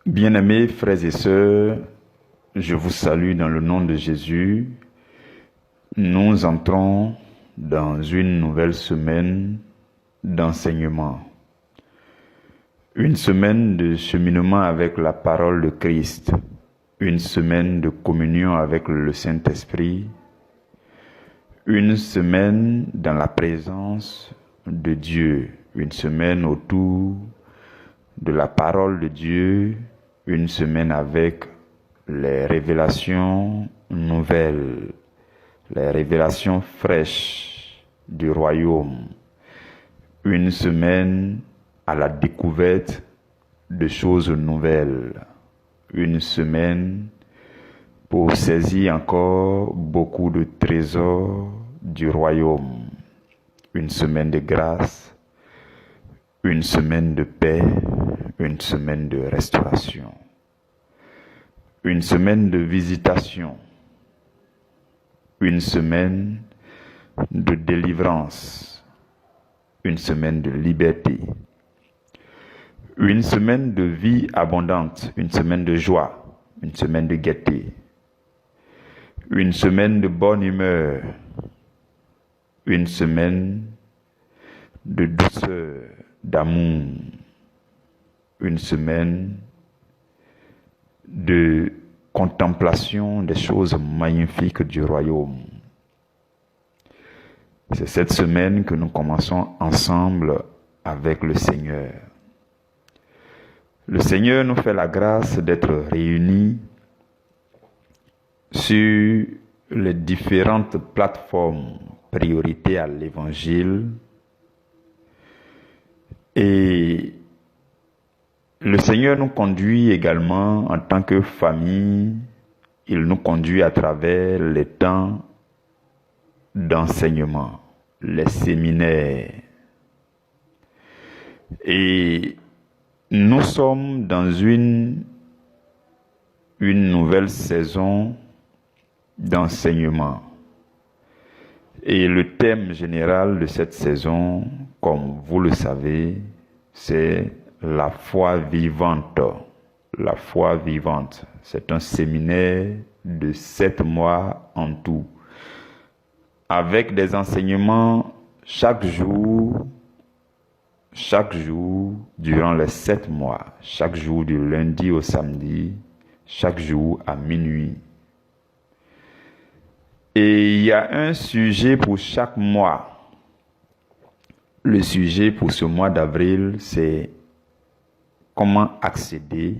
Bien-aimés frères et sœurs, je vous salue dans le nom de Jésus. Nous entrons dans une nouvelle semaine d'enseignement. Une semaine de cheminement avec la parole de Christ. Une semaine de communion avec le Saint-Esprit. Une semaine dans la présence de Dieu. Une semaine autour de la parole de Dieu. Une semaine avec les révélations nouvelles, les révélations fraîches du royaume. Une semaine à la découverte de choses nouvelles. Une semaine pour saisir encore beaucoup de trésors du royaume. Une semaine de grâce, une semaine de paix, une semaine de restauration. Une semaine de visitation, une semaine de délivrance, une semaine de liberté, une semaine de vie abondante, une semaine de joie, une semaine de gaieté, une semaine de bonne humeur, une semaine de douceur, d'amour, une semaine de contemplation des choses magnifiques du royaume. C'est cette semaine que nous commençons ensemble avec le Seigneur. Le Seigneur nous fait la grâce d'être réunis sur les différentes plateformes priorité à l'Évangile et le Seigneur nous conduit également en tant que famille, il nous conduit à travers les temps d'enseignement, les séminaires. Et nous sommes dans une nouvelle saison d'enseignement. Et le thème général de cette saison, comme vous le savez, c'est la foi vivante. La foi vivante. C'est un séminaire de 7 mois en tout. Avec des enseignements chaque jour, durant les 7 mois. Chaque jour du lundi au samedi, chaque jour à minuit. Et il y a un sujet pour chaque mois. Le sujet pour ce mois d'avril, c'est comment accéder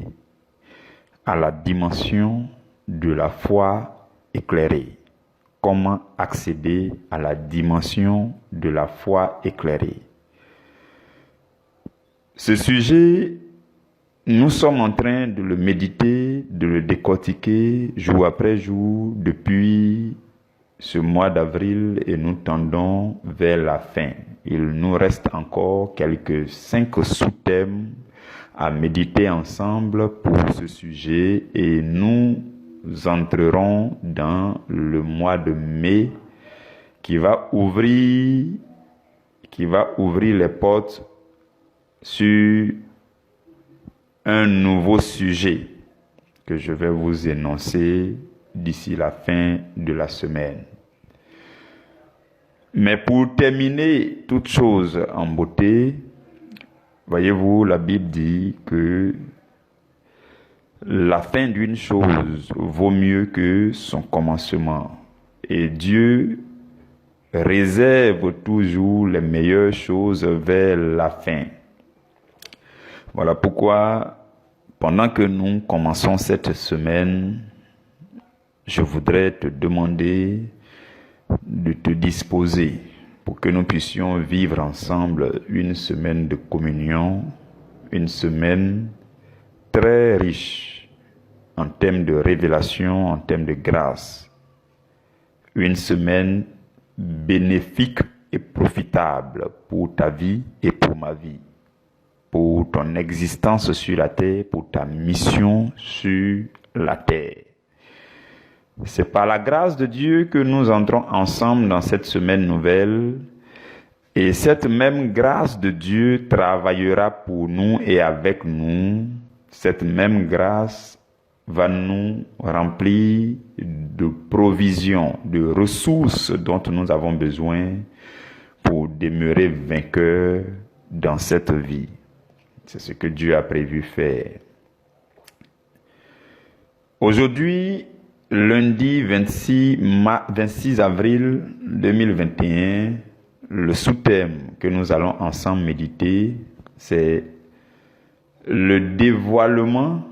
à la dimension de la foi éclairée. Comment accéder à la dimension de la foi éclairée. Ce sujet, nous sommes en train de le méditer, de le décortiquer jour après jour depuis ce mois d'avril et nous tendons vers la fin. Il nous reste encore quelques 5 sous-thèmes à méditer ensemble pour ce sujet et nous entrerons dans le mois de mai qui va ouvrir les portes sur un nouveau sujet que je vais vous énoncer d'ici la fin de la semaine. Mais pour terminer toute chose en beauté, voyez-vous, la Bible dit que la fin d'une chose vaut mieux que son commencement. Et Dieu réserve toujours les meilleures choses vers la fin. Voilà pourquoi, pendant que nous commençons cette semaine, je voudrais te demander de te disposer pour que nous puissions vivre ensemble une semaine de communion, une semaine très riche en termes de révélation, en termes de grâce. Une semaine bénéfique et profitable pour ta vie et pour ma vie, pour ton existence sur la terre, pour ta mission sur la terre. C'est par la grâce de Dieu que nous entrons ensemble dans cette semaine nouvelle Et cette même grâce de Dieu travaillera pour nous et avec nous cette même grâce va nous remplir de provisions, de ressources dont nous avons besoin pour demeurer vainqueurs dans cette vie. C'est ce que Dieu a prévu faire. Aujourd'hui, lundi 26 avril 2021, le sous-thème que nous allons ensemble méditer, c'est le dévoilement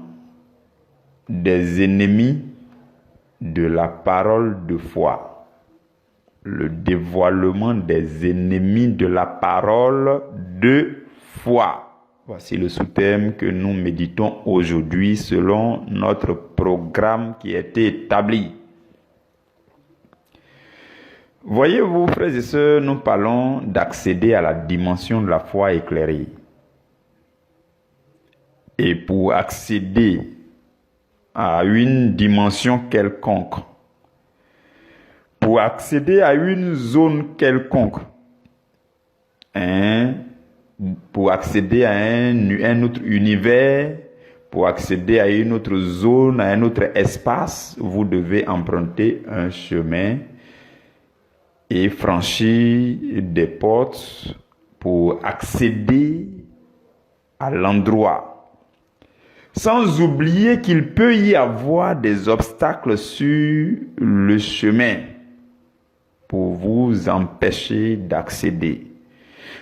des ennemis de la parole de foi. Le dévoilement des ennemis de la parole de foi. Voici le sous-thème que nous méditons aujourd'hui selon notre programme qui a été établi. Voyez-vous, frères et sœurs, nous parlons d'accéder à la dimension de la foi éclairée. Et pour accéder à une dimension quelconque, pour accéder à une zone quelconque, pour accéder à un autre univers, pour accéder à une autre zone, à un autre espace, vous devez emprunter un chemin et franchir des portes pour accéder à l'endroit. Sans oublier qu'il peut y avoir des obstacles sur le chemin pour vous empêcher d'accéder.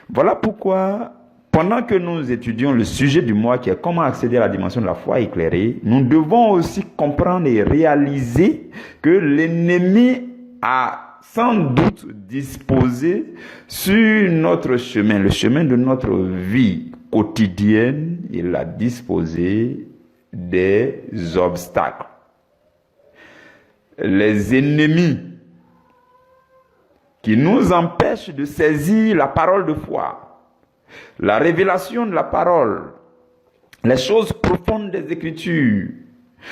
Voilà pourquoi, pendant que nous étudions le sujet du mois qui est comment accéder à la dimension de la foi éclairée, nous devons aussi comprendre et réaliser que l'ennemi a sans doute disposé sur notre chemin, le chemin de notre vie quotidienne, il a disposé des obstacles. Les ennemis qui nous empêchent de saisir la parole de foi, la révélation de la parole, les choses profondes des Écritures,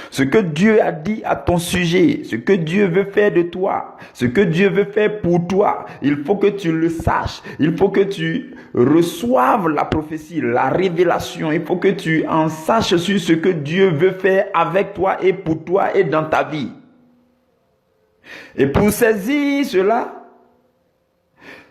ce que Dieu a dit à ton sujet, ce que Dieu veut faire de toi, ce que Dieu veut faire pour toi, il faut que tu le saches, il faut que tu reçoives la prophétie, la révélation, il faut que tu en saches sur ce que Dieu veut faire avec toi et pour toi et dans ta vie. Et pour saisir cela,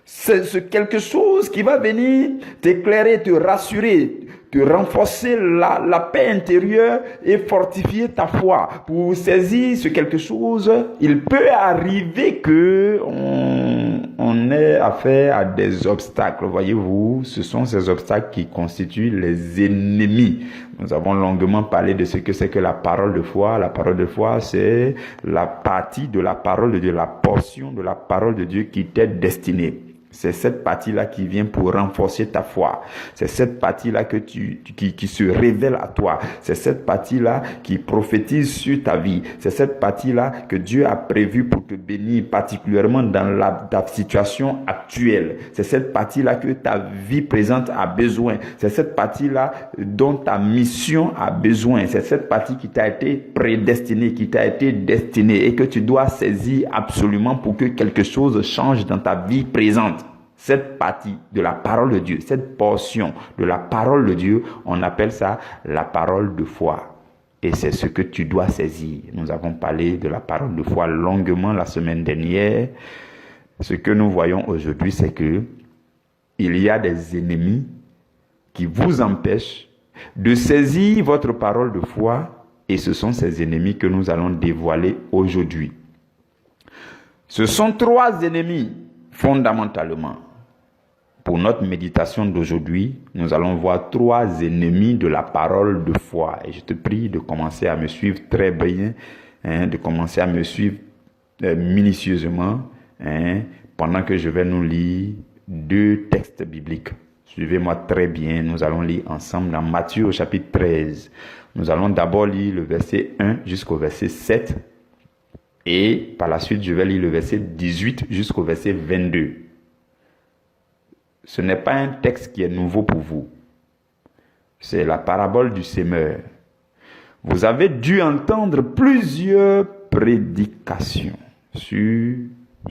c'est quelque chose qui va venir t'éclairer, te rassurer, te renforcer la paix intérieure et fortifier ta foi. Pour saisir ce quelque chose, il peut arriver que on ait affaire à des obstacles. Voyez-vous, ce sont ces obstacles qui constituent les ennemis. Nous avons longuement parlé de ce que c'est que la parole de foi. La parole de foi, c'est la partie de la parole de Dieu, la portion de la parole de Dieu qui t'est destinée. C'est cette partie-là qui vient pour renforcer ta foi. C'est cette partie-là qui se révèle à toi. C'est cette partie-là qui prophétise sur ta vie. C'est cette partie-là que Dieu a prévue pour te bénir, particulièrement dans ta situation actuelle. C'est cette partie-là que ta vie présente a besoin. C'est cette partie-là dont ta mission a besoin. C'est cette partie qui t'a été prédestinée, qui t'a été destinée et que tu dois saisir absolument pour que quelque chose change dans ta vie présente. Cette partie de la parole de Dieu, cette portion de la parole de Dieu, on appelle ça la parole de foi. Et c'est ce que tu dois saisir. Nous avons parlé de la parole de foi longuement la semaine dernière. Ce que nous voyons aujourd'hui, c'est que il y a des ennemis qui vous empêchent de saisir votre parole de foi, et ce sont ces ennemis que nous allons dévoiler aujourd'hui. Ce sont 3 ennemis fondamentalement. Pour notre méditation d'aujourd'hui, nous allons voir 3 ennemis de la parole de foi. Et je te prie de commencer à me suivre très bien, de commencer à me suivre minutieusement, pendant que je vais nous lire 2 textes bibliques. Suivez-moi très bien, nous allons lire ensemble dans Matthieu au chapitre 13. Nous allons d'abord lire le verset 1 jusqu'au verset 7. Et par la suite, je vais lire le verset 18 jusqu'au verset 22. Ce n'est pas un texte qui est nouveau pour vous. C'est la parabole du semeur. Vous avez dû entendre plusieurs prédications sur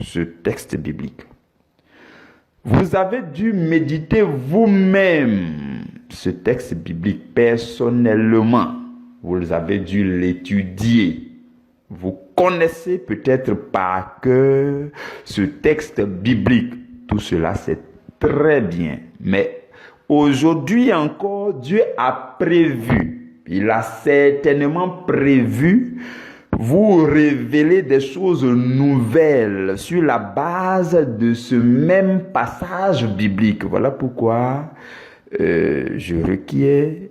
ce texte biblique. Vous avez dû méditer vous-même ce texte biblique personnellement. Vous avez dû l'étudier. Vous connaissez peut-être par cœur ce texte biblique. Tout cela, c'est très bien. Mais aujourd'hui encore, Dieu a prévu. Il a certainement prévu vous révéler des choses nouvelles sur la base de ce même passage biblique. Voilà pourquoi je requiers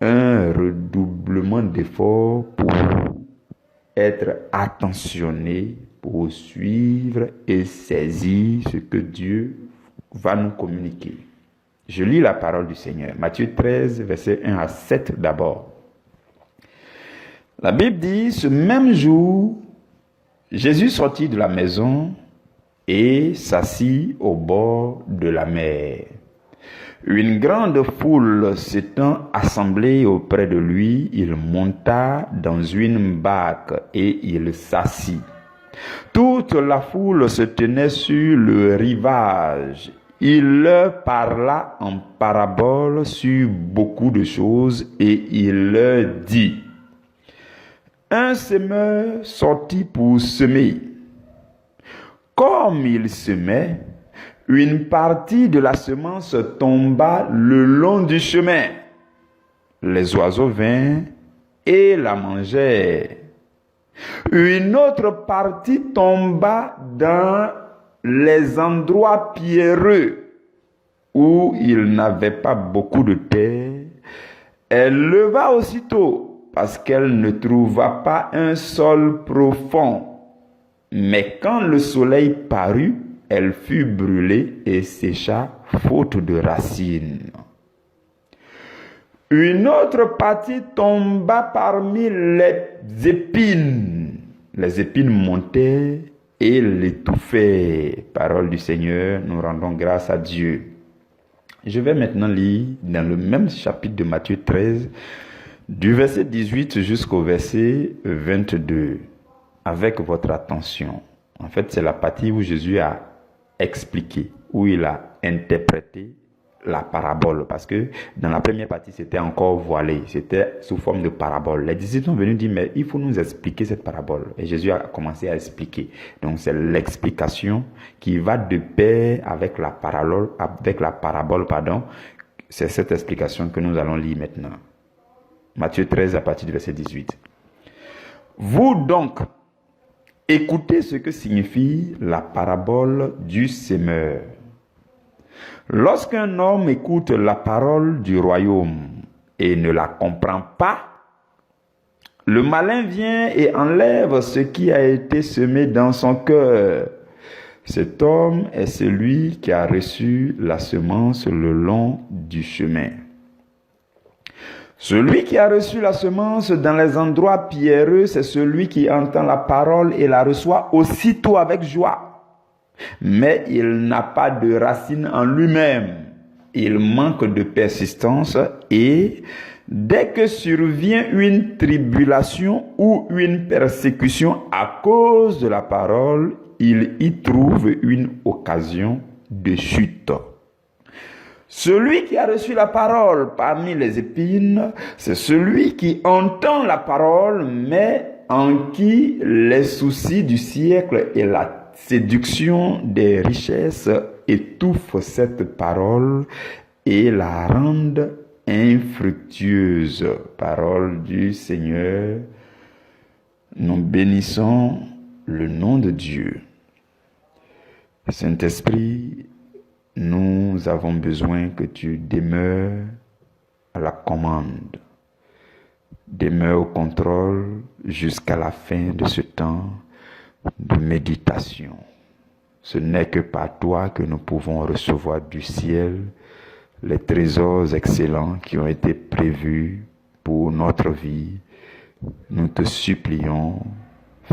un redoublement d'efforts pour être attentionné, pour suivre et saisir ce que Dieu va nous communiquer. Je lis la parole du Seigneur. Matthieu 13, versets 1 à 7 d'abord. La Bible dit, ce même jour, Jésus sortit de la maison et s'assit au bord de la mer. Une grande foule s'étant assemblée auprès de lui, il monta dans une barque et il s'assit. Toute la foule se tenait sur le rivage. Il leur parla en parabole sur beaucoup de choses et il leur dit, un semeur sortit pour semer. Comme il semait, une partie de la semence tomba le long du chemin. Les oiseaux vinrent et la mangèrent. Une autre partie tomba dans les endroits pierreux où il n'avait pas beaucoup de terre. Elle leva aussitôt parce qu'elle ne trouva pas un sol profond. Mais quand le soleil parut, elle fut brûlée et sécha faute de racines. Une autre partie tomba parmi les épines. Les épines montaient et l'étouffaient. Parole du Seigneur, nous rendons grâce à Dieu. Je vais maintenant lire dans le même chapitre de Matthieu 13, du verset 18 jusqu'au verset 22, avec votre attention. En fait, c'est la partie où Jésus a expliqué, où il a interprété la parabole, parce que dans la première partie, c'était encore voilé, c'était sous forme de parabole. Les disciples sont venus dire, mais il faut nous expliquer cette parabole. Et Jésus a commencé à expliquer. Donc, c'est l'explication qui va de pair avec la parabole, C'est cette explication que nous allons lire maintenant. Matthieu 13, à partir du verset 18. Vous donc, écoutez ce que signifie la parabole du semeur. Lorsqu'un homme écoute la parole du royaume et ne la comprend pas, le malin vient et enlève ce qui a été semé dans son cœur. Cet homme est celui qui a reçu la semence le long du chemin. Celui qui a reçu la semence dans les endroits pierreux, c'est celui qui entend la parole et la reçoit aussitôt avec joie. Mais il n'a pas de racine en lui-même. Il manque de persistance et dès que survient une tribulation ou une persécution à cause de la parole, il y trouve une occasion de chute. Celui qui a reçu la parole parmi les épines, c'est celui qui entend la parole, mais en qui les soucis du siècle et la séduction des richesses étouffent cette parole et la rendent infructueuse. Parole du Seigneur. Nous bénissons le nom de Dieu. Saint-Esprit, nous avons besoin que tu demeures à la commande, demeure au contrôle jusqu'à la fin de ce temps de méditation. Ce n'est que par toi que nous pouvons recevoir du ciel les trésors excellents qui ont été prévus pour notre vie. Nous te supplions,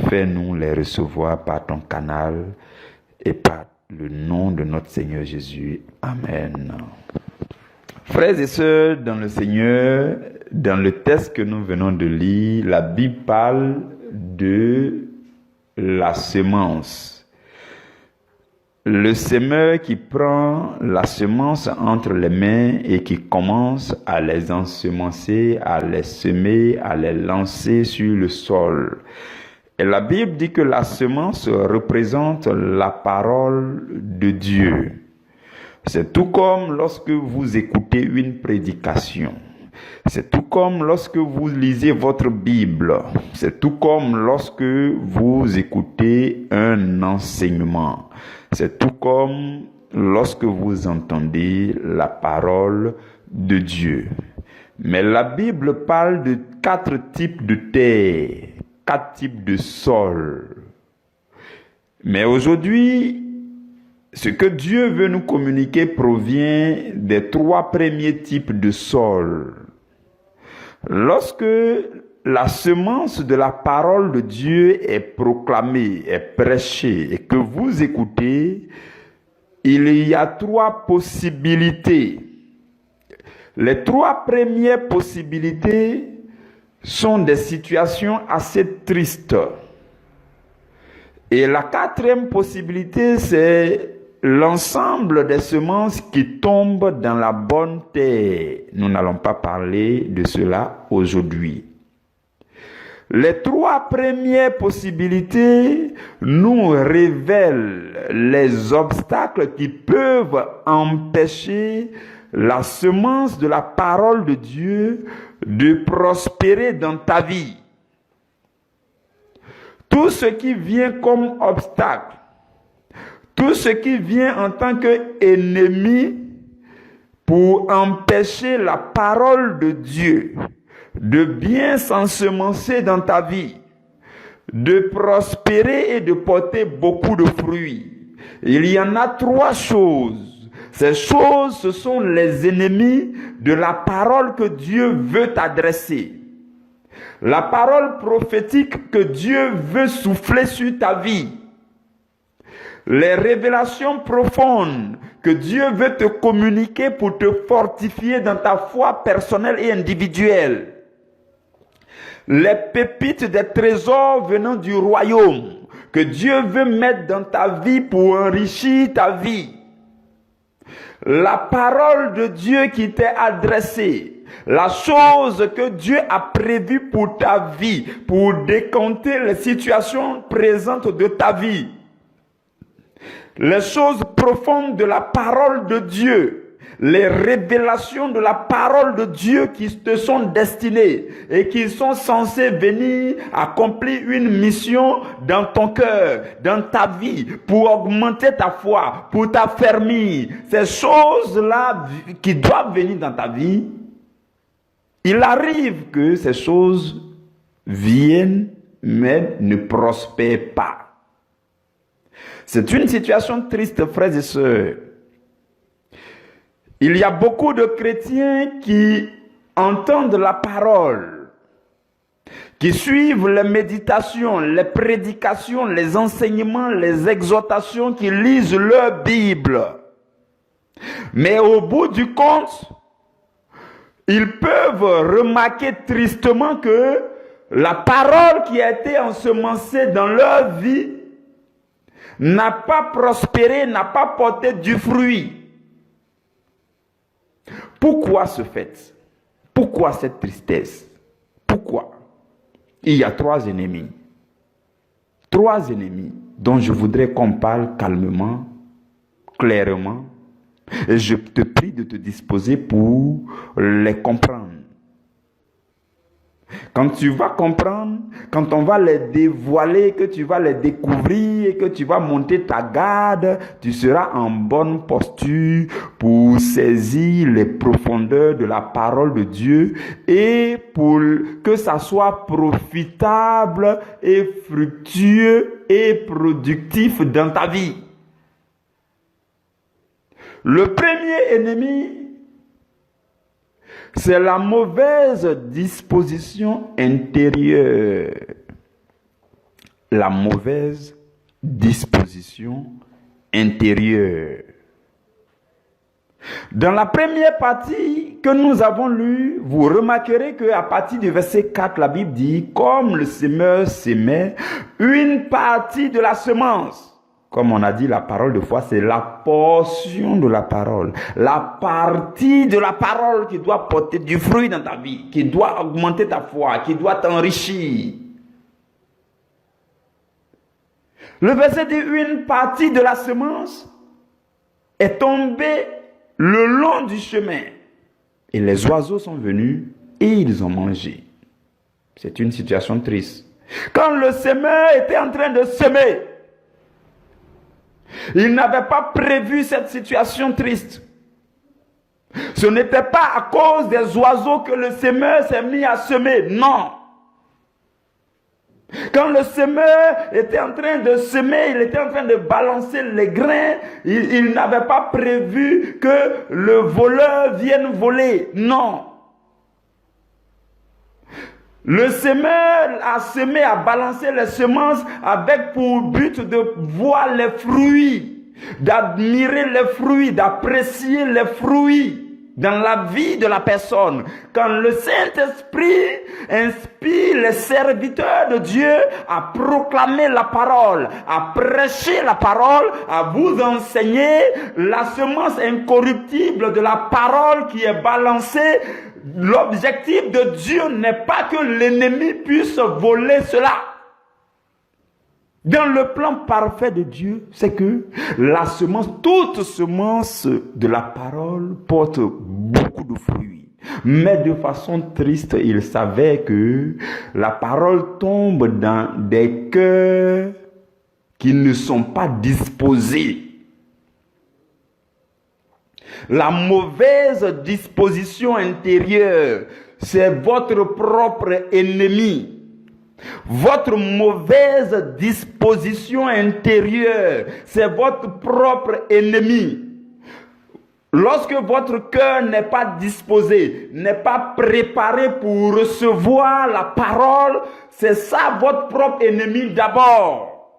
fais-nous les recevoir par ton canal et par le nom de notre Seigneur Jésus. Amen. Frères et sœurs dans le Seigneur, dans le texte que nous venons de lire, la Bible parle de la semence. le semeur qui prend la semence entre les mains et qui commence à les ensemencer, à les semer, à les lancer sur le sol. Et la Bible dit que la semence représente la parole de Dieu. C'est tout comme lorsque vous écoutez une prédication. C'est tout comme lorsque vous lisez votre Bible. C'est tout comme lorsque vous écoutez un enseignement. C'est tout comme lorsque vous entendez la parole de Dieu. Mais la Bible parle de 4 types de terre, 4 types de sol. Mais aujourd'hui, ce que Dieu veut nous communiquer provient des 3 premiers types de sol. Lorsque la semence de la parole de Dieu est proclamée, est prêchée et que vous écoutez, il y a 3 possibilités. Les 3 premières possibilités sont des situations assez tristes. Et la 4e possibilité, c'est l'ensemble des semences qui tombent dans la bonne terre. Nous n'allons pas parler de cela aujourd'hui. Les 3 premières possibilités nous révèlent les obstacles qui peuvent empêcher la semence de la parole de Dieu de prospérer dans ta vie. Tout ce qui vient comme obstacle, tout ce qui vient en tant qu'ennemi pour empêcher la parole de Dieu de bien s'ensemencer dans ta vie, de prospérer et de porter beaucoup de fruits. Il y en a 3 choses. Ces choses, ce sont les ennemis de la parole que Dieu veut t'adresser. La parole prophétique que Dieu veut souffler sur ta vie. Les révélations profondes que Dieu veut te communiquer pour te fortifier dans ta foi personnelle et individuelle. Les pépites des trésors venant du royaume que Dieu veut mettre dans ta vie pour enrichir ta vie. La parole de Dieu qui t'est adressée, la chose que Dieu a prévue pour ta vie, pour décompter les situations présentes de ta vie. Les choses profondes de la parole de Dieu, les révélations de la parole de Dieu qui te sont destinées et qui sont censées venir accomplir une mission dans ton cœur, dans ta vie, pour augmenter ta foi, pour t'affermir. Ces choses-là qui doivent venir dans ta vie, il arrive que ces choses viennent mais ne prospèrent pas. C'est une situation triste, frères et sœurs. Il y a beaucoup de chrétiens qui entendent la parole, qui suivent les méditations, les prédications, les enseignements, les exhortations, qui lisent leur Bible. Mais au bout du compte, ils peuvent remarquer tristement que la parole qui a été ensemencée dans leur vie n'a pas prospéré, n'a pas porté du fruit. Pourquoi ce fait? Pourquoi cette tristesse? Pourquoi? Il y a 3 ennemis. 3 ennemis dont je voudrais qu'on parle calmement, clairement. Et je te prie de te disposer pour les comprendre. Quand tu vas comprendre, quand on va les dévoiler, que tu vas les découvrir et que tu vas monter ta garde, tu seras en bonne posture pour saisir les profondeurs de la parole de Dieu et pour que ça soit profitable et fructueux et productif dans ta vie. Le premier ennemi, c'est la mauvaise disposition intérieure. La mauvaise disposition intérieure. Dans la première partie que nous avons lue, vous remarquerez qu'à partir du verset 4, la Bible dit, comme le semeur sémait une partie de la semence. Comme on a dit, la parole de foi, c'est la portion de la parole. La partie de la parole qui doit porter du fruit dans ta vie, qui doit augmenter ta foi, qui doit t'enrichir. Le verset dit, une partie de la semence est tombée le long du chemin. Et les oiseaux sont venus et ils ont mangé. C'est une situation triste. Quand le semeur était en train de semer, il n'avait pas prévu cette situation triste. Ce n'était pas à cause des oiseaux que le semeur s'est mis à semer. Non. Quand le semeur était en train de semer, il était en train de balancer les grains, il n'avait pas prévu que le voleur vienne voler. Non. Le semeur a semé, a balancé les semences avec pour but de voir les fruits, d'admirer les fruits, d'apprécier les fruits dans la vie de la personne. Quand le Saint-Esprit inspire les serviteurs de Dieu à proclamer la parole, à prêcher la parole, à vous enseigner la semence incorruptible de la parole qui est balancée, l'objectif de Dieu n'est pas que l'ennemi puisse voler cela. Dans le plan parfait de Dieu, c'est que la semence, toute semence de la parole porte beaucoup de fruits. Mais de façon triste, il savait que la parole tombe dans des cœurs qui ne sont pas disposés. La mauvaise disposition intérieure, c'est votre propre ennemi. Votre mauvaise disposition intérieure, c'est votre propre ennemi. Lorsque votre cœur n'est pas disposé, n'est pas préparé pour recevoir la parole, c'est ça votre propre ennemi d'abord.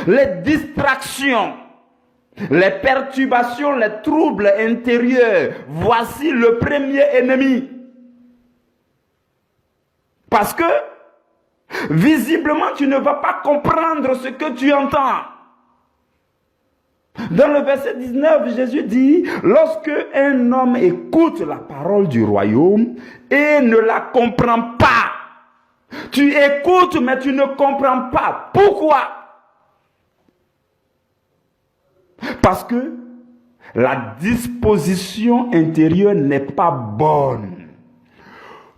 Les distractions, les perturbations, les troubles intérieurs, voici le premier ennemi. Parce que, visiblement, tu ne vas pas comprendre ce que tu entends. Dans le verset 19, Jésus dit, lorsque un homme écoute la parole du royaume et ne la comprend pas, tu écoutes mais tu ne comprends pas. Pourquoi? Parce que la disposition intérieure n'est pas bonne.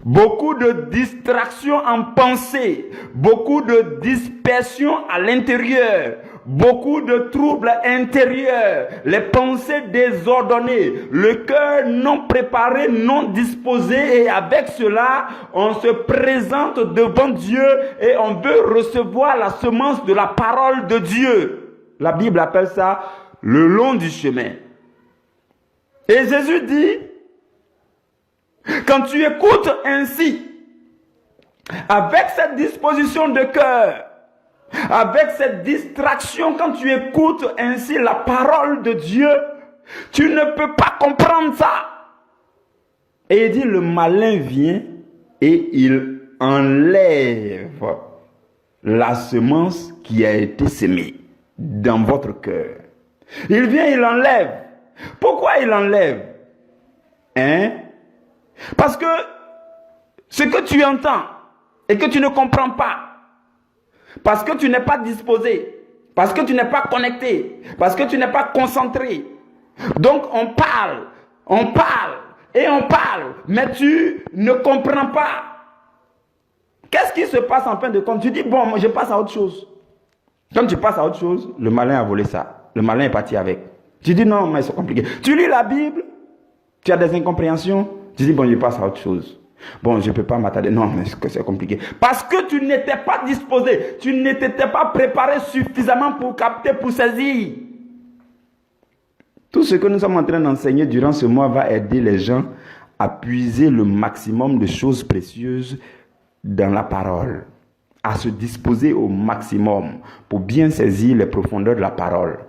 Beaucoup de distractions en pensée, beaucoup de dispersion à l'intérieur, beaucoup de troubles intérieurs, les pensées désordonnées, le cœur non préparé, non disposé, et avec cela, on se présente devant Dieu et on veut recevoir la semence de la parole de Dieu. La Bible appelle ça le long du chemin. Et Jésus dit, quand tu écoutes ainsi, avec cette disposition de cœur, avec cette distraction, quand tu écoutes ainsi la parole de Dieu, tu ne peux pas comprendre ça. Et il dit, le malin vient et il enlève la semence qui a été semée dans votre cœur. Il vient, il enlève. Pourquoi il enlève? Parce que ce que tu entends et que tu ne comprends pas, parce que tu n'es pas disposé, parce que tu n'es pas connecté, parce que tu n'es pas concentré. Donc on parle, et on parle, mais tu ne comprends pas. Qu'est-ce qui se passe en fin de compte? Tu dis, bon, moi, je passe à autre chose. Comme tu passes à autre chose, le malin a volé ça. Le malin est parti avec. Tu dis, non, mais c'est compliqué. Tu lis la Bible, tu as des incompréhensions, tu dis, bon, je passe à autre chose. Bon, je ne peux pas m'attarder. Non, mais c'est compliqué. Parce que tu n'étais pas disposé. Tu n'étais pas préparé suffisamment pour capter, pour saisir. Tout ce que nous sommes en train d'enseigner durant ce mois va aider les gens à puiser le maximum de choses précieuses dans la parole. À se disposer au maximum pour bien saisir les profondeurs de la parole.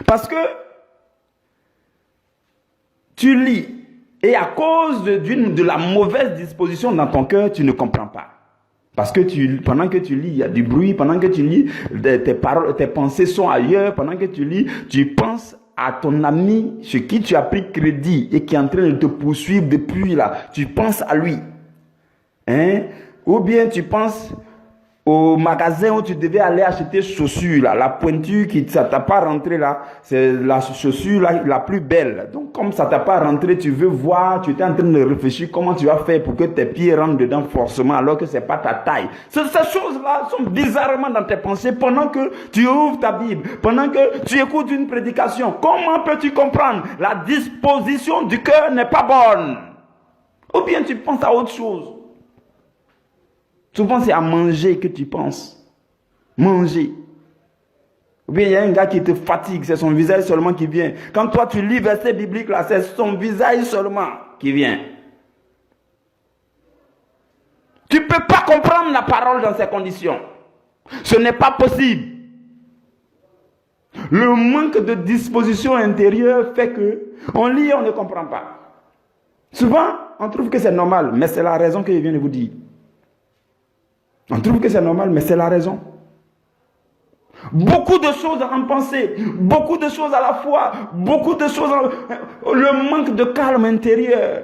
Parce que tu lis. Et à cause de la mauvaise disposition dans ton cœur, tu ne comprends pas. Parce que pendant que tu lis, il y a du bruit. Pendant que tu lis, tes pensées sont ailleurs. Pendant que tu lis, tu penses à ton ami chez qui tu as pris crédit et qui est en train de te poursuivre depuis là. Tu penses à lui. Hein? Ou bien tu penses au magasin où tu devais aller acheter chaussures, là, la pointure qui ça t'a pas rentré là, c'est la chaussure là, la plus belle. Donc comme ça t'a pas rentré, tu veux voir, tu étais en train de réfléchir comment tu vas faire pour que tes pieds rentrent dedans forcément alors que c'est pas ta taille. Ces choses-là sont bizarrement dans tes pensées pendant que tu ouvres ta Bible, pendant que tu écoutes une prédication. Comment peux-tu comprendre? La disposition du cœur n'est pas bonne. Ou bien tu penses à autre chose. Souvent, c'est à manger que tu penses. Manger. Ou bien, il y a un gars qui te fatigue, c'est son visage seulement qui vient. Quand toi, tu lis verset biblique, là, c'est son visage seulement qui vient. Tu ne peux pas comprendre la parole dans ces conditions. Ce n'est pas possible. Le manque de disposition intérieure fait que on lit et on ne comprend pas. Souvent, on trouve que c'est normal, mais c'est la raison que je viens de vous dire. On trouve que c'est normal, mais c'est la raison. Beaucoup de choses en pensée, beaucoup de choses à la fois, beaucoup de choses, le manque de calme intérieur,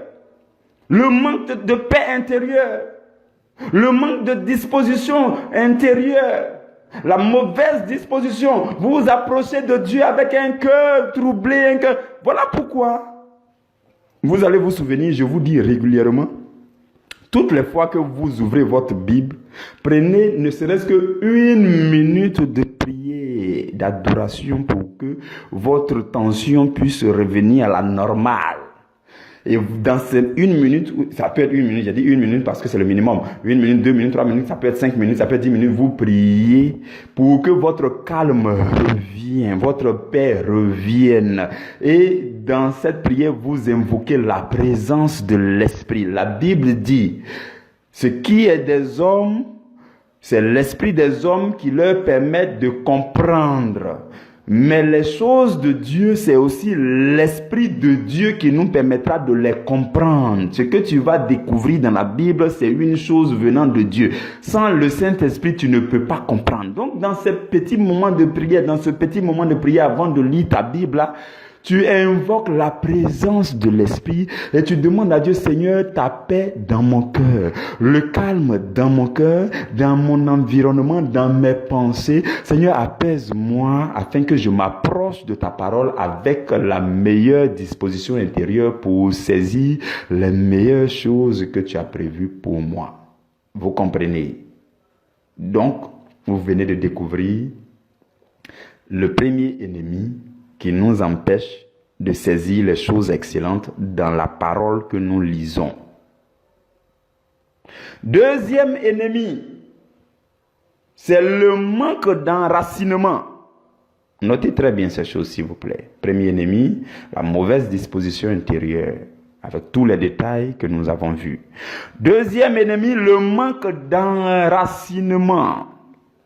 le manque de paix intérieure, le manque de disposition intérieure, la mauvaise disposition. Vous vous approchez de Dieu avec un cœur troublé, un cœur. Voilà pourquoi. Vous allez vous souvenir, je vous dis régulièrement, toutes les fois que vous ouvrez votre Bible, prenez ne serait-ce qu'une minute de prière, d'adoration pour que votre tension puisse revenir à la normale. Et dans cette une minute, ça peut être une minute, j'ai dit une minute parce que c'est le minimum. Une minute, 2 minutes, 3 minutes, ça peut être 5 minutes, ça peut être 10 minutes. Vous priez pour que votre calme revienne, votre paix revienne. Et dans cette prière, vous invoquez la présence de l'Esprit. La Bible dit, ce qui est des hommes, c'est l'Esprit des hommes qui leur permet de comprendre. Mais les choses de Dieu, c'est aussi l'Esprit de Dieu qui nous permettra de les comprendre. Ce que tu vas découvrir dans la Bible, c'est une chose venant de Dieu. Sans le Saint-Esprit, tu ne peux pas comprendre. Donc, dans ce petit moment de prière, avant de lire ta Bible, là, tu invoques la présence de l'Esprit et tu demandes à Dieu, Seigneur, ta paix dans mon cœur, le calme dans mon cœur, dans mon environnement, dans mes pensées. Seigneur, apaise-moi afin que je m'approche de ta parole avec la meilleure disposition intérieure pour saisir les meilleures choses que tu as prévues pour moi. Vous comprenez? Donc, vous venez de découvrir le premier ennemi qui nous empêche de saisir les choses excellentes dans la parole que nous lisons. Deuxième ennemi, c'est le manque d'enracinement. Notez très bien ces choses, s'il vous plaît. Premier ennemi, la mauvaise disposition intérieure, avec tous les détails que nous avons vus. Deuxième ennemi, le manque d'enracinement.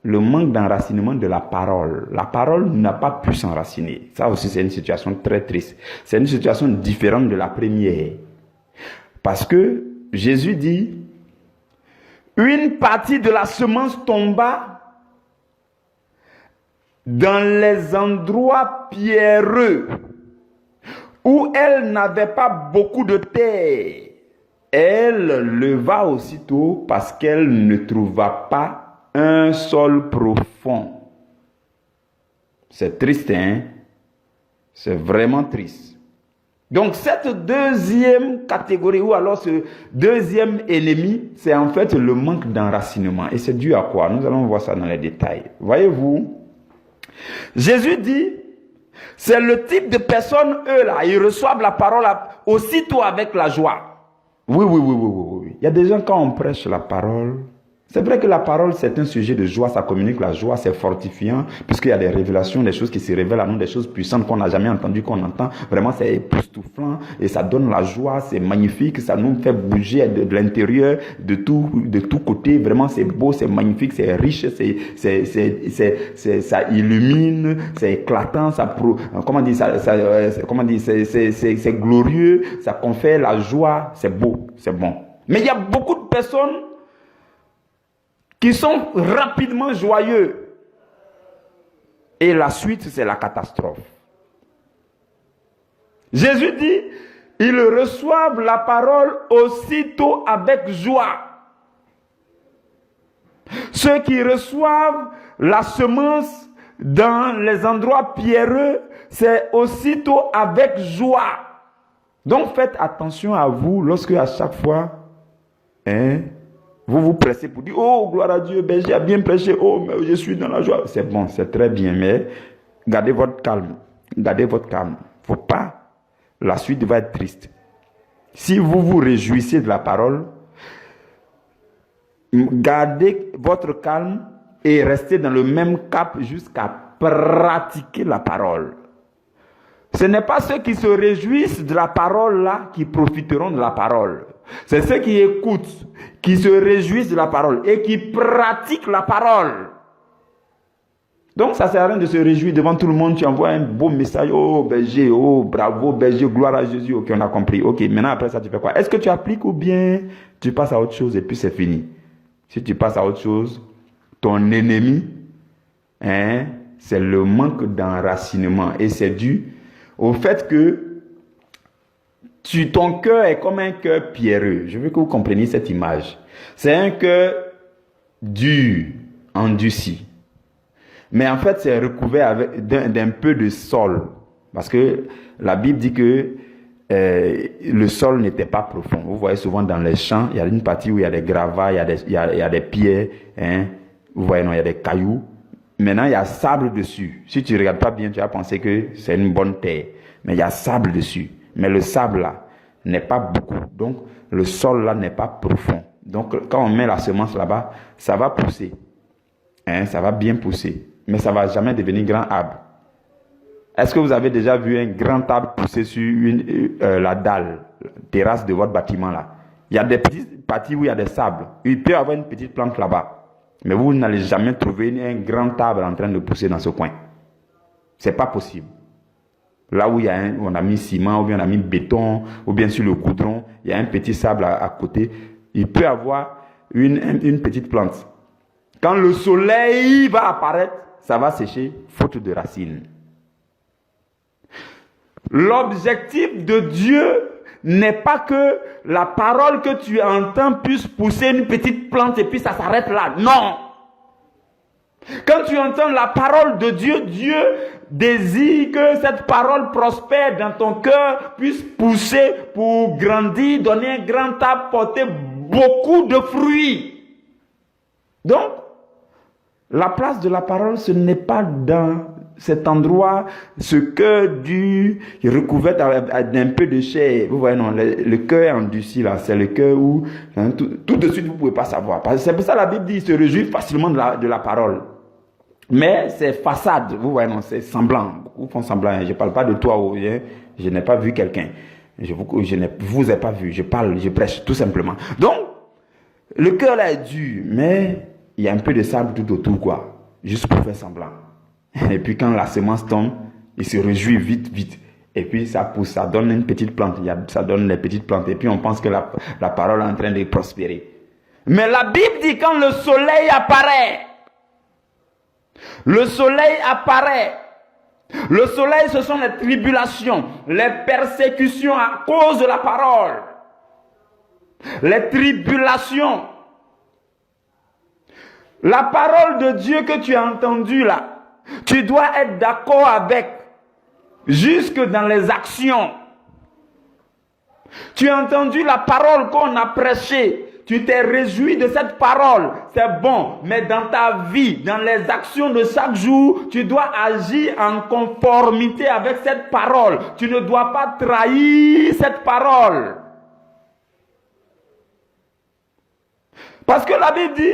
Le manque d'enracinement de la parole. La parole n'a pas pu s'enraciner. Ça aussi, c'est une situation très triste. C'est une situation différente de la première. Parce que Jésus dit, une partie de la semence tomba dans les endroits pierreux où elle n'avait pas beaucoup de terre. Elle leva aussitôt parce qu'elle ne trouva pas un sol profond. C'est triste, hein? C'est vraiment triste. Donc cette deuxième catégorie, ou alors ce deuxième ennemi, c'est en fait le manque d'enracinement. Et c'est dû à quoi? Nous allons voir ça dans les détails. Voyez-vous, Jésus dit, c'est le type de personnes, eux là, ils reçoivent la parole aussitôt avec la joie. Oui. Il y a des gens, quand on prêche la parole, c'est vrai que la parole, c'est un sujet de joie, ça communique la joie, c'est fortifiant, puisqu'il y a des révélations, des choses qui se révèlent à nous, des choses puissantes qu'on n'a jamais entendues, qu'on entend. Vraiment, c'est époustouflant et ça donne la joie, c'est magnifique, ça nous fait bouger de l'intérieur, de tout côté. Vraiment, c'est beau, c'est magnifique, c'est riche, ça illumine, c'est éclatant, c'est glorieux, ça confère la joie, c'est beau, c'est bon. Mais il y a beaucoup de personnes qui sont rapidement joyeux. Et la suite, c'est la catastrophe. Jésus dit, ils reçoivent la parole aussitôt avec joie. Ceux qui reçoivent la semence dans les endroits pierreux, c'est aussitôt avec joie. Donc faites attention à vous lorsque à chaque fois, vous vous pressez pour dire, oh gloire à Dieu, ben, j'ai bien prêché, oh mais je suis dans la joie. C'est bon, c'est très bien, mais gardez votre calme. Gardez votre calme. Faut pas, la suite va être triste. Si vous vous réjouissez de la parole, gardez votre calme et restez dans le même cap jusqu'à pratiquer la parole. Ce n'est pas ceux qui se réjouissent de la parole là qui profiteront de la parole. C'est ceux qui écoutent, qui se réjouissent de la parole et qui pratiquent la parole. Donc ça ne sert à rien de se réjouir devant tout le monde. Tu envoies un beau message, oh berger, oh bravo berger, gloire à Jésus. Ok, on a compris. Ok, maintenant après ça tu fais quoi? Est-ce que tu appliques ou bien tu passes à autre chose et puis c'est fini? Si tu passes à autre chose, ton ennemi, c'est le manque d'enracinement. Et c'est dû au fait que ton cœur est comme un cœur pierreux. Je veux que vous compreniez cette image. C'est un cœur dur, endurci. Mais en fait, c'est recouvert d'un peu de sol. Parce que la Bible dit que le sol n'était pas profond. Vous voyez souvent dans les champs, il y a une partie où il y a des gravats, il y a des pierres. Vous voyez, non, il y a des cailloux. Maintenant, il y a sable dessus. Si tu ne regardes pas bien, tu vas penser que c'est une bonne terre. Mais il y a sable dessus. Mais le sable là n'est pas beaucoup. Donc, le sol là n'est pas profond. Donc, quand on met la semence là-bas, ça va pousser. Ça va bien pousser. Mais ça ne va jamais devenir grand arbre. Est-ce que vous avez déjà vu un grand arbre pousser sur la dalle, la terrasse de votre bâtiment là? Il y a des petites parties où il y a des sables. Il peut y avoir une petite plante là-bas. Mais vous n'allez jamais trouver un grand arbre en train de pousser dans ce coin. Ce n'est pas possible. Là où on a mis ciment, ou bien on a mis béton, ou bien sur le goudron, il y a un petit sable à côté. Il peut y avoir une petite plante. Quand le soleil va apparaître, ça va sécher, faute de racines. L'objectif de Dieu n'est pas que la parole que tu entends puisse pousser une petite plante et puis ça s'arrête là. Non! Quand tu entends la parole de Dieu, Dieu désire que cette parole prospère dans ton cœur, puisse pousser pour grandir, donner un grand arbre, porter beaucoup de fruits. Donc, la place de la parole, ce n'est pas dans cet endroit, ce cœur dur, recouvert d'un peu de chair. Vous voyez, non, le cœur endurci, là, c'est le cœur où, tout de suite, vous ne pouvez pas savoir. C'est pour ça que la Bible dit, il se réjouit facilement de la parole. Mais c'est façade, vous voyez, non, c'est semblant. Beaucoup font semblant. Je ne parle pas de toi, je n'ai pas vu quelqu'un. Je ne vous ai pas vu. Je parle, je prêche, tout simplement. Donc, le cœur là est dur, mais il y a un peu de sable tout autour, quoi. Juste pour faire semblant. Et puis quand la semence tombe, il se réjouit vite, vite. Et puis ça pousse, ça donne une petite plante. Ça donne les petites plantes. Et puis on pense que la parole est en train de prospérer. Mais la Bible dit quand le soleil apparaît. Le soleil apparaît. Le soleil, ce sont les tribulations, les persécutions à cause de la parole. Les tribulations. La parole de Dieu que tu as entendue là, tu dois être d'accord avec, jusque dans les actions. Tu as entendu la parole qu'on a prêchée, tu t'es réjoui de cette parole, c'est bon, mais dans ta vie, dans les actions de chaque jour, tu dois agir en conformité avec cette parole. Tu ne dois pas trahir cette parole. Parce que la Bible dit,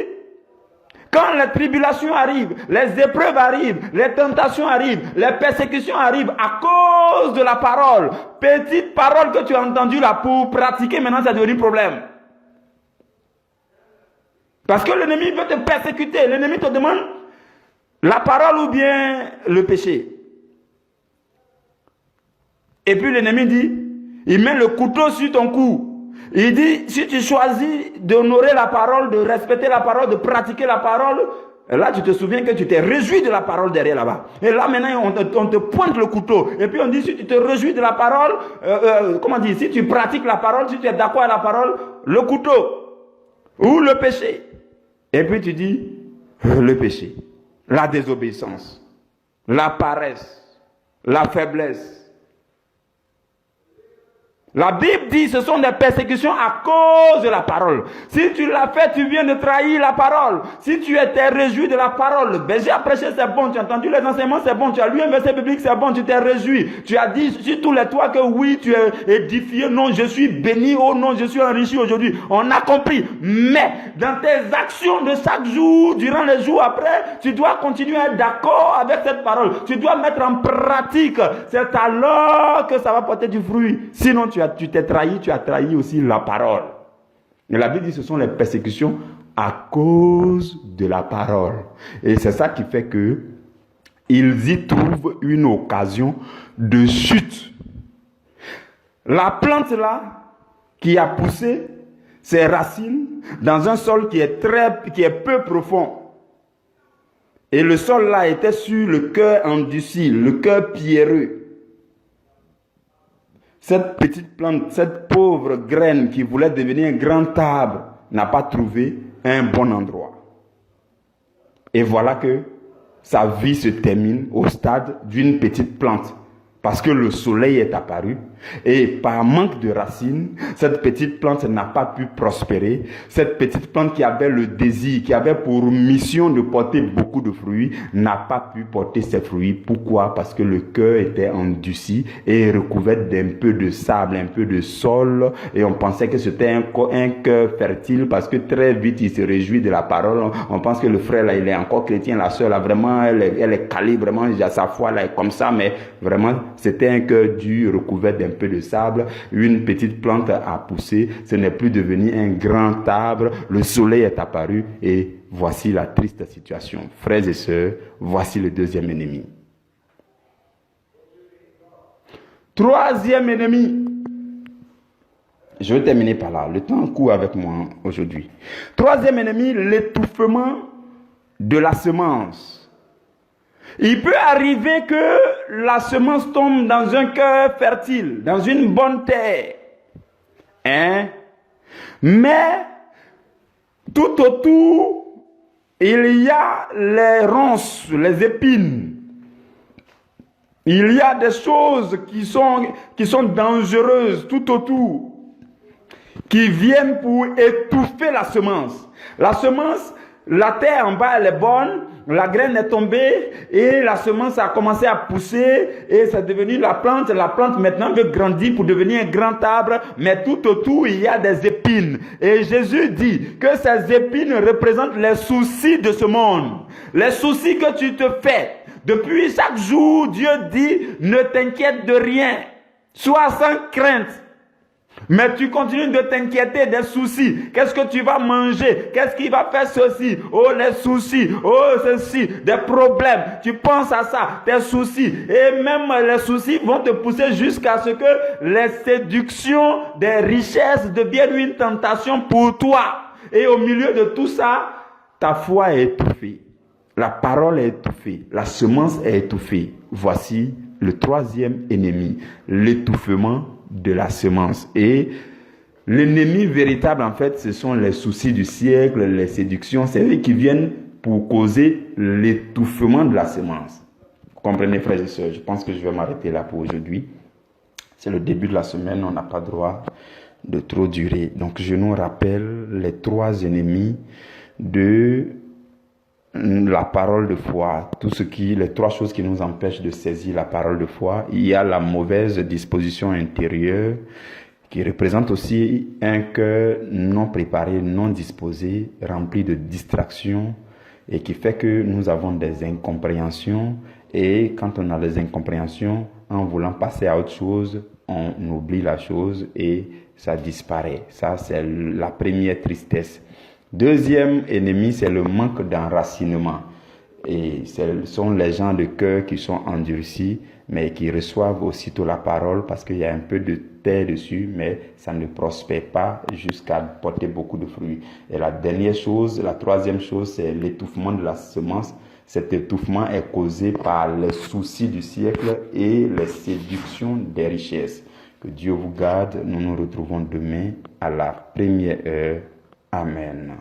quand les tribulations arrivent, les épreuves arrivent, les tentations arrivent, les persécutions arrivent à cause de la parole, petite parole que tu as entendue là pour pratiquer, maintenant ça devient un problème. Parce que l'ennemi veut te persécuter, l'ennemi te demande la parole ou bien le péché. Et puis l'ennemi dit, il met le couteau sur ton cou. Il dit, si tu choisis d'honorer la parole, de respecter la parole, de pratiquer la parole, là tu te souviens que tu t'es réjoui de la parole derrière là-bas. Et là maintenant on te pointe le couteau. Et puis on dit, si tu te réjouis de la parole, comment dire, si tu pratiques la parole, si tu es d'accord avec la parole, le couteau ou le péché. Et puis tu dis, le péché, la désobéissance, la paresse, la faiblesse. La Bible dit ce sont des persécutions à cause de la parole. Si tu l'as fait, tu viens de trahir la parole. Si tu étais réjoui de la parole, le berger a prêché, c'est bon, tu as entendu les enseignements, c'est bon, tu as lu un verset biblique, c'est bon, tu t'es réjoui. Tu as dit sur tous les toits que oui, tu es édifié, non, je suis béni, oh non, je suis enrichi aujourd'hui. On a compris. Mais dans tes actions de chaque jour, durant les jours après, tu dois continuer à être d'accord avec cette parole. Tu dois mettre en pratique. C'est alors que ça va porter du fruit. Sinon, tu t'es trahi, tu as trahi aussi la parole. Et la Bible dit que ce sont les persécutions à cause de la parole. Et c'est ça qui fait que ils y trouvent une occasion de chute. La plante là, qui a poussé ses racines dans un sol qui est peu profond. Et le sol là était sur le cœur endurci, le cœur pierreux. Cette petite plante, cette pauvre graine qui voulait devenir un grand arbre, n'a pas trouvé un bon endroit. Et voilà que sa vie se termine au stade d'une petite plante. Parce que le soleil est apparu et par manque de racines, cette petite plante n'a pas pu prospérer. Cette petite plante qui avait le désir, qui avait pour mission de porter beaucoup de fruits, n'a pas pu porter ses fruits. Pourquoi? Parce que le cœur était endurci et recouvert d'un peu de sable, un peu de sol. Et on pensait que c'était un cœur fertile parce que très vite il se réjouit de la parole. On pense que le frère là, il est encore chrétien, la soeur là, vraiment, elle est calée, vraiment, sa foi là est comme ça, mais vraiment, c'était un cœur dur, recouvert d'un peu de sable. Une petite plante a poussé. Ce n'est plus devenu un grand arbre. Le soleil est apparu et voici la triste situation. Frères et sœurs, voici le deuxième ennemi. Troisième ennemi. Je vais terminer par là. Le temps court avec moi aujourd'hui. Troisième ennemi, l'étouffement de la semence. Il peut arriver que la semence tombe dans un cœur fertile, dans une bonne terre. Mais tout autour, il y a les ronces, les épines. Il y a des choses qui sont dangereuses tout autour, qui viennent pour étouffer la semence. La semence, la terre en bas, elle est bonne. La graine est tombée et la semence a commencé à pousser et c'est devenu la plante. La plante maintenant veut grandir pour devenir un grand arbre, mais tout autour il y a des épines. Et Jésus dit que ces épines représentent les soucis de ce monde. Les soucis que tu te fais. Depuis chaque jour, Dieu dit, ne t'inquiète de rien. Sois sans crainte. Mais tu continues de t'inquiéter des soucis. Qu'est-ce que tu vas manger? Qu'est-ce qui va faire ceci? Oh, les soucis. Oh, ceci. Des problèmes. Tu penses à ça. Tes soucis. Et même les soucis vont te pousser jusqu'à ce que les séductions des richesses deviennent une tentation pour toi. Et au milieu de tout ça, ta foi est étouffée. La parole est étouffée. La semence est étouffée. Voici le troisième ennemi. L'étouffement de la semence. Et l'ennemi véritable, en fait, ce sont les soucis du siècle, les séductions. C'est eux qui viennent pour causer l'étouffement de la semence. Vous comprenez, frères et sœurs? Je pense que je vais m'arrêter là pour aujourd'hui. C'est le début de la semaine, on n'a pas droit de trop durer. Donc, je nous rappelle les trois ennemis de la parole de foi, les trois choses qui nous empêchent de saisir la parole de foi. Il y a la mauvaise disposition intérieure qui représente aussi un cœur non préparé, non disposé, rempli de distractions et qui fait que nous avons des incompréhensions et quand on a des incompréhensions, en voulant passer à autre chose, on oublie la chose et ça disparaît. Ça, c'est la première tristesse. Deuxième ennemi, c'est le manque d'enracinement. Et ce sont les gens de cœur qui sont endurcis, mais qui reçoivent aussitôt la parole parce qu'il y a un peu de terre dessus, mais ça ne prospère pas jusqu'à porter beaucoup de fruits. Et la dernière chose, la troisième chose, c'est l'étouffement de la semence. Cet étouffement est causé par les soucis du siècle et les séductions des richesses. Que Dieu vous garde. Nous nous retrouvons demain à la première heure. Amen.